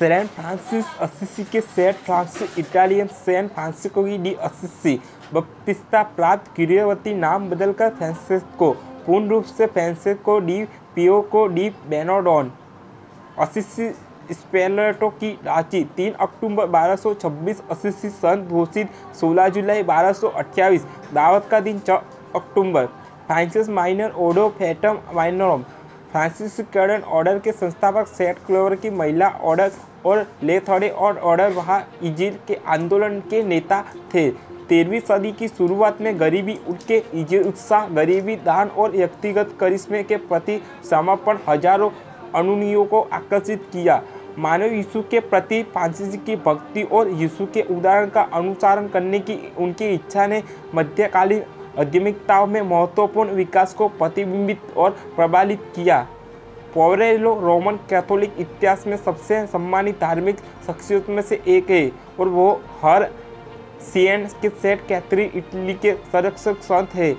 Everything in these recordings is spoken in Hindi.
सैन फ्रांसिस असिसी के Saint Francis Italian San Francisco de Assisi बपतिस्ता प्राप्त गृहवती नाम बदलकर फ्रांसेस्को, पूर्ण रूप से फ्रांसेस्को डी पियोको डी बेनाडोन असिसी स्पेलेटो की रांची 3 अक्टूबर 1226 असिसी संत घोषित 16 जुलाई 1228 दावत का दिन 4 अक्टूबर Francis minor ओडो Phantom माइनरम Franciscan order के संस्थापक सेंट क्लोवर की महिला ऑर्डर और लेथोडे और ऑर्डर वहाँ इजिल के आंदोलन के नेता थे। 13वीं सदी की शुरुआत में गरीबी उनके इजिल उत्साह, गरीबी दान और व्यक्तिगत करिश्मे के प्रति समर्पण हजारों अनुयायियों को आकर्षित किया। मानव यीशु के प्रति फ्रांसिस की भक्ति और यीशु के उदाहरण का अनुसरण करने की उनकी इच्छा ने मध्यकालीन आध्यात्मिकता में महत्वपूर्ण विकास को प्रतिबिंबित और प्रबलित किया। पोवेरेलो रोमन कैथोलिक इतिहास में सबसे सम्मानित धार्मिक शख्सियतों में से एक है और वो हर सिएन के सेंट कैथरीन इटली के संरक्षक संत है।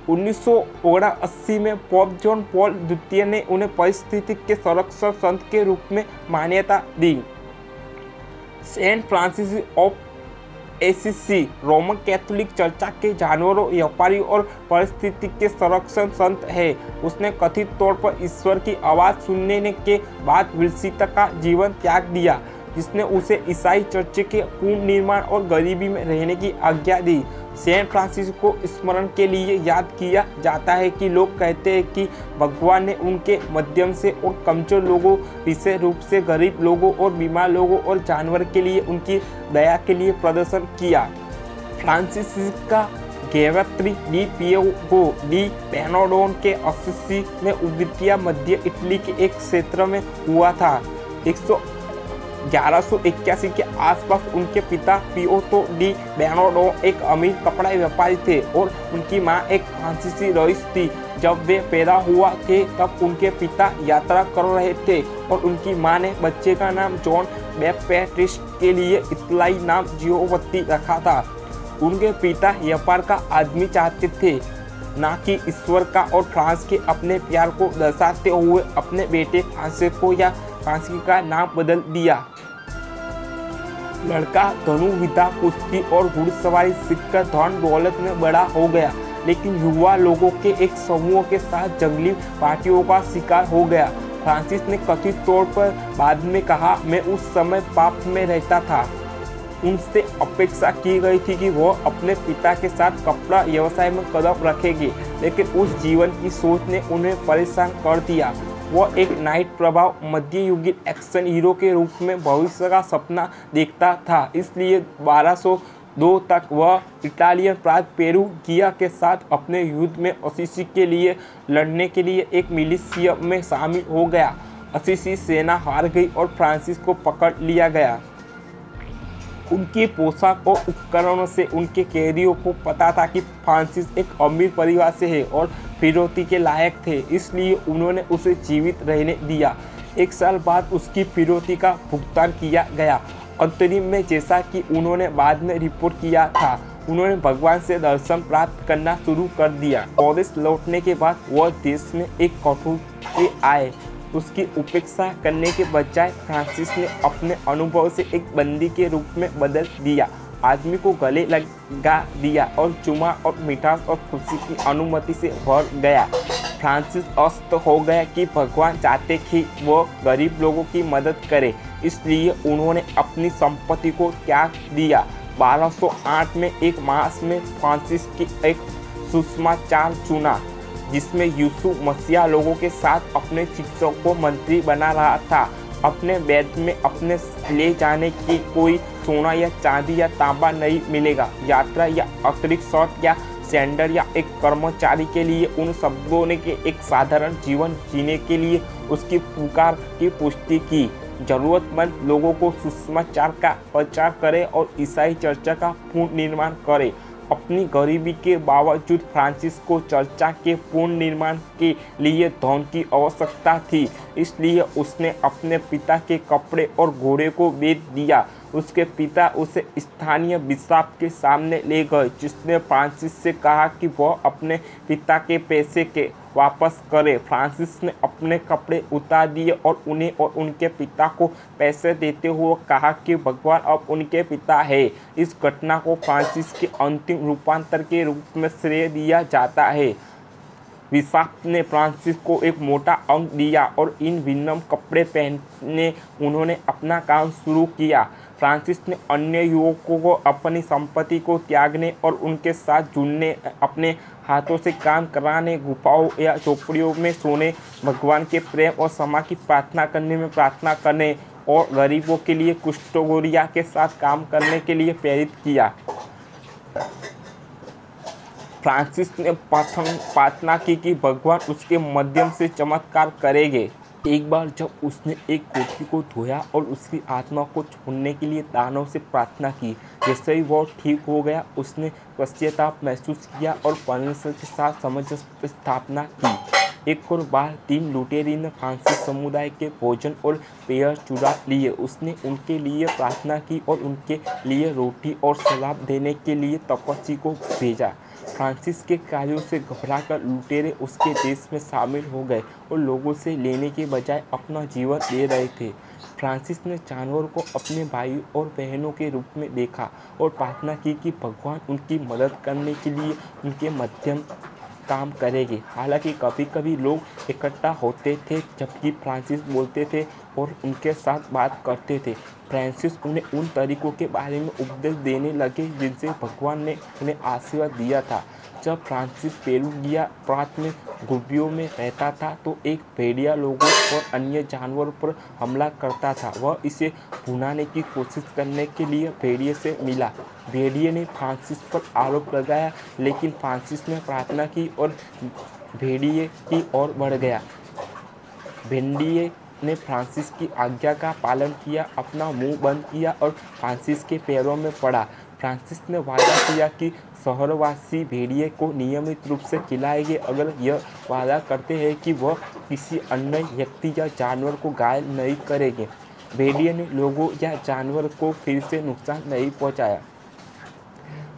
1979 में पोप जॉन पॉल द्वितीय ने उन्हें पारिस्थितिक के संरक्षक संत के रूप में मान्यता दी। Saint Francis of Assisi Roman Catholic चर्चा के जानवरों, व्यापारी और पारिस्थितिक के संरक्षण संत है। उसने कथित तौर पर ईश्वर की आवाज़ सुनने के बाद विलसिता का जीवन त्याग दिया, जिसने उसे ईसाई चर्च के पुनर्निर्माण और गरीबी में रहने की आज्ञा दी। सेंट फ्रांसिस को स्मरण के लिए याद किया जाता है कि लोग कहते हैं कि भगवान ने उनके माध्यम से और कमजोर लोगों, विशेष रूप से गरीब लोगों और बीमार लोगों और जानवर के लिए उनकी दया के लिए प्रदर्शन किया। फ्रांसिस का गैवत्री डी पियोगो डी बेनाडोन के असिसी में उद्वितीय मध्य इटली के एक क्षेत्र में हुआ था। 1181 के आसपास उनके पिता पियोतो डी बेनाडो एक अमीर कपड़ा व्यापारी थे और उनकी मां एक फ्रांसीसी रईस थी। जब वे पैदा हुआ थे तब उनके पिता यात्रा कर रहे थे और उनकी मां ने बच्चे का नाम जॉन बैप्टिस्ट के लिए इतालियाई नाम जियोवत्ती रखा था। उनके पिता व्यापार का आदमी चाहते थे, ना कि ईश्वर का, और फ्रांस के अपने प्यार को दर्शाते हुए अपने बेटे फ्रांसिस्को या फ्रांसिस का नाम बदल दिया। लड़का धनुर्विद्या, कुश्ती और घुड़सवारी सीखकर धन दौलत में बड़ा हो गया, लेकिन युवा लोगों के एक समूह के साथ जंगली पार्टियों का शिकार हो गया। फ्रांसिस ने कथित तौर पर बाद में कहा, मैं उस समय पाप में रहता था। उनसे अपेक्षा की गई थी कि वह अपने पिता के साथ कपड़ा व्यवसाय में कदम रखेगी, लेकिन उस जीवन की सोच ने उन्हें परेशान कर दिया। वह एक नाइट प्रभाव मध्ययुगीन एक्शन हीरो के रूप में भविष्य का सपना देखता था, इसलिए 1202 तक वह इटालियन प्रांत पेरुगिया के साथ अपने युद्ध में असिसी के लिए लड़ने के लिए एक मिलिशिया में शामिल हो गया। असिसी सेना हार गई और फ्रांसिस को पकड़ लिया गया। उनकी पोशाक और उपकरणों से उनके कैदियों को पता था कि फ्रांसिस एक अमीर परिवार से है और फिरौती के लायक थे, इसलिए उन्होंने उसे जीवित रहने दिया। 1 साल बाद उसकी फिरौती का भुगतान किया गया। अंतरिम में, जैसा कि उन्होंने बाद में रिपोर्ट किया था, उन्होंने भगवान से दर्शन प्राप्त करना शुरू कर दिया। पौदेश लौटने के बाद वह देश में एक कठोर से आए। उसकी उपेक्षा करने के बजाय फ्रांसिस ने अपने अनुभव से एक बंदी के रूप में बदल दिया, आदमी को गले लगा दिया और चुमा और मिठास और खुशी की अनुमति से भर गया। फ्रांसिस अस्त हो गया कि भगवान चाहते कि वो गरीब लोगों की मदद करे, इसलिए उन्होंने अपनी संपत्ति को त्याग दिया। 1208 में एक मास में फ्रांसिस की एक सुषमाचार चुना, जिसमें यीशु मसीह लोगों के साथ अपने शिक्षक को मंत्री बना रहा था। अपने बैग में अपने ले जाने की कोई सोना या चांदी या तांबा नहीं मिलेगा। यात्रा या अतिरिक्त शर्ट या सैंडल या एक कर्मचारी के लिए उन शब्दों ने के एक साधारण जीवन जीने के लिए उसकी पुकार की पुष्टि की। जरूरतमंद लोगों को सुसमाचार का प्रचार करें और ईसाई चर्चा का पुनर्निर्माण करें। अपनी गरीबी के बावजूद फ्रांसिस को चर्चा के पुनर्निर्माण के लिए धन की आवश्यकता थी, इसलिए उसने अपने पिता के कपड़े और घोड़े को बेच दिया। उसके पिता उसे स्थानीय बिशप के सामने ले गए, जिसने फ्रांसिस से कहा कि वह अपने पिता के पैसे के वापस करें। फ्रांसिस ने अपने कपड़े उतार दिए और उन्हें और उनके पिता को पैसे देते हुए कहा कि भगवान अब उनके पिता है। इस घटना को फ्रांसिस के अंतिम रूपांतर के रूप में श्रेय दिया जाता है। बिशप ने फ्रांसिस को एक मोटा अंक दिया और इन विनम्र कपड़े पहने उन्होंने अपना काम शुरू किया। फ्रांसिस ने अन्य युवकों को अपनी संपत्ति को त्यागने और उनके साथ जुड़ने, अपने हाथों से काम कराने, गुफाओं या झोपड़ियों में सोने, भगवान के प्रेम और क्षमा की प्रार्थना करने में प्रार्थना करने और गरीबों के लिए कुष्ठरोगियों के साथ काम करने के लिए प्रेरित किया। फ्रांसिस ने प्रार्थना की कि भगवान उसके माध्यम से चमत्कार करेंगे। एक बार जब उसने एक पोथी को धोया और उसकी आत्मा को छोड़ने के लिए दानों से प्रार्थना की, जैसे ही वह ठीक हो गया उसने पश्चाताप महसूस किया और परमेश्वर के साथ सामंजस्य स्थापना की। एक और बार 3 लुटेरी ने फ्रांसिस समुदाय के भोजन और पेय चुरा लिए। उसने उनके लिए प्रार्थना की और उनके लिए रोटी और शराब देने के लिए तपस्वी को भेजा। फ्रांसिस के कार्यों से घबराकर लुटेरे उसके देश में शामिल हो गए और लोगों से लेने के बजाय अपना जीवन दे रहे थे। फ्रांसिस ने जानवर को अपने भाई और बहनों के रूप में देखा और प्रार्थना की कि भगवान उनकी मदद करने के लिए उनके मध्यम काम करेंगे। हालांकि कभी कभी लोग इकट्ठा होते थे जबकि फ्रांसिस बोलते थे और उनके साथ बात करते थे। फ्रांसिस उन्हें उन तरीकों के बारे में उपदेश देने लगे जिनसे भगवान ने उन्हें आशीर्वाद दिया था। जब फ्रांसिस पेरुगिया प्रांत में गुबियों में रहता था तो एक भेड़िया लोगों और अन्य जानवरों पर हमला करता था। वह इसे भुनाने की कोशिश करने के लिए भेड़िए से मिला। भेड़िए ने फ्रांसिस पर आरोप लगाया, लेकिन फ्रांसिस ने प्रार्थना की और भेड़िए की ओर बढ़ गया। भेड़िए ने फ्रांसिस की आज्ञा का पालन किया, अपना मुंह बंद किया और फ्रांसिस के पैरों में पड़ा। फ्रांसिस ने वादा किया कि शहरवासी भेड़िए को नियमित रूप से खिलाएंगे अगर यह वादा करते हैं कि वह किसी अन्य व्यक्ति या जानवर को घायल नहीं करेंगे। भेड़िए ने लोगों या जानवर को फिर से नुकसान नहीं पहुंचाया।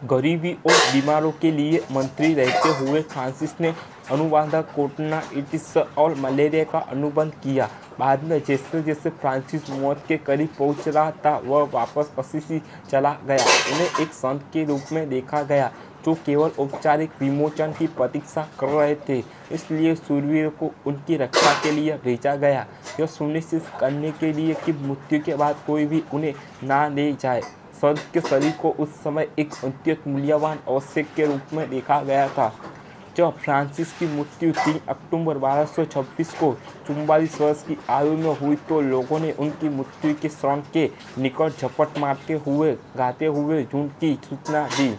गरीबी और बीमारों के लिए मंत्री रहते हुए फ्रांसिस ने अनुवादक कोरोनाइटिस और मलेरिया का अनुबंध किया। बाद में जैसे जैसे फ्रांसिस मौत के करीब पहुंच रहा था वह वापस असीसी चला गया। उन्हें एक संत के रूप में देखा गया जो केवल औपचारिक विमोचन की प्रतीक्षा कर रहे थे, इसलिए शूरवीर को उनकी रक्षा के लिए भेजा गया, यह सुनिश्चित करने के लिए कि मृत्यु के बाद कोई भी उन्हें ना ले जाए। संत के शरीर को उस समय एक अत्यंत मूल्यवान आवश्यक के रूप में देखा गया था। जब फ्रांसिस की मृत्यु 3 अक्टूबर 1226 को 44 वर्ष की आयु में हुई तो लोगों ने उनकी मृत्यु के क्षण के निकट झपट मारते हुए गाते हुए झुंड की सूचना दी।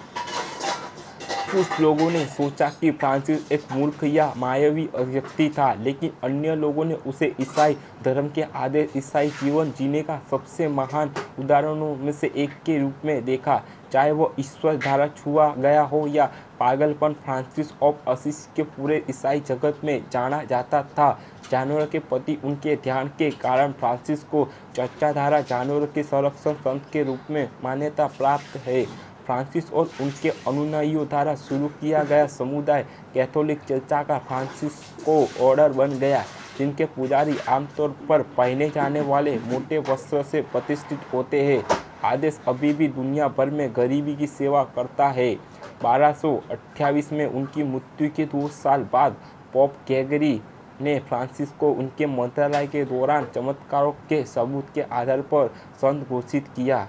कुछ लोगों ने सोचा कि फ्रांसिस एक मूर्ख या मायावी व्यक्ति था, लेकिन अन्य लोगों ने उसे ईसाई धर्म के आदर्श ईसाई जीवन जीने का सबसे महान उदाहरणों में से एक के रूप में देखा। चाहे वो ईश्वर द्वारा छुआ गया हो या पागलपन, फ्रांसिस ऑफ असीसी के पूरे ईसाई जगत में जाना जाता था। जानवरों के प्रति उनके ध्यान के कारण फ्रांसिस को चर्चाधारा जानवरों के संरक्षण संत के रूप में मान्यता प्राप्त है। फ्रांसिस और उनके अनुयायियों द्वारा शुरू किया गया समुदाय कैथोलिक चर्च का फ्रांसिस को ऑर्डर बन गया, जिनके पुजारी आमतौर पर पहने जाने वाले मोटे वस्त्र से प्रतिष्ठित होते हैं। आदेश अभी भी दुनिया भर में गरीबी की सेवा करता है। 1228 में उनकी मृत्यु के 2 साल बाद पोप ग्रेगरी ने फ्रांसिस को उनके मंत्रालय के दौरान चमत्कारों के सबूत के आधार पर संत घोषित किया।